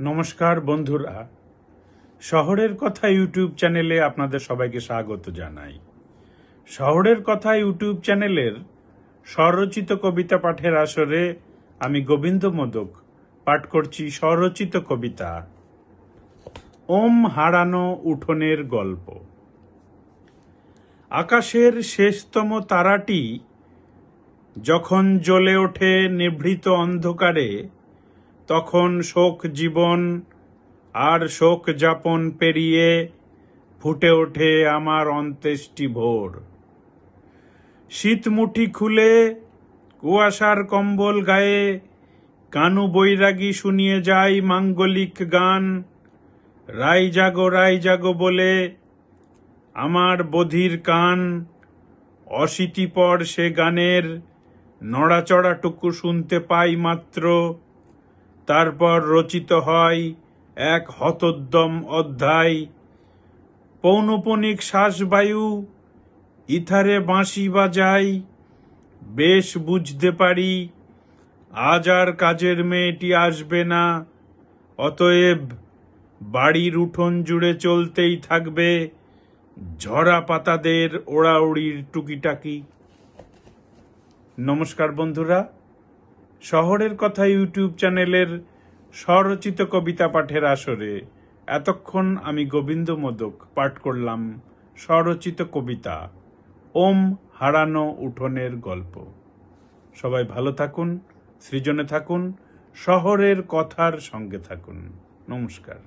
নমস্কার বন্ধুরা, শহরের কথা ইউটিউব চ্যানেলে আপনাদের সবাইকে স্বাগত জানাই। শহরের কথা ইউটিউব চ্যানেলের স্বরচিত কবিতা পাঠের আসরে আমি গোবিন্দ মোদক পাঠ করছি স্বরচিত কবিতা ওম হারানো উঠোনের গল্প। আকাশের শেষতম তারাটি যখন জ্বলে ওঠে নিভৃত অন্ধকারে, তখন শোক জীবন আর শোক যাপন পেরিয়ে ফুটে ওঠে আমার অন্ত্যেষ্টি ভোর। শীত মুঠি খুলে কুয়াশার কম্বল গায়ে কানু বৈরাগী শুনিয়ে যায় মাঙ্গলিক গান। রাই জাগো বলে আমার বধির কান অশীতিপর সে গানের নড়াচড়াটুকু শুনতে পাই মাত্র। তারপর রচিত হয় এক হতোদ্যম অধ্যায়। পৌনপনিক শ্বাসবায়ু ইথারে বাঁশি বাজাই, বেশ বুঝতে পারি আজ আর কাজের মেয়েটি আসবে না। অতএব বাড়ির উঠোন জুড়ে চলতেই থাকবে ঝরা পাতাদের ওড়াউড়ির টুকিটাকি। নমস্কার বন্ধুরা, শহরের কথা ইউটিউব চ্যানেলের স্বরচিত কবিতা পাঠের আসরে এতক্ষণ আমি গোবিন্দ মোদক পাঠ করলাম স্বরচিত কবিতা ওম হারানো উঠোনের গল্প। সবাই ভালো থাকুন, সৃজনে থাকুন, শহরের কথার সঙ্গে থাকুন। নমস্কার।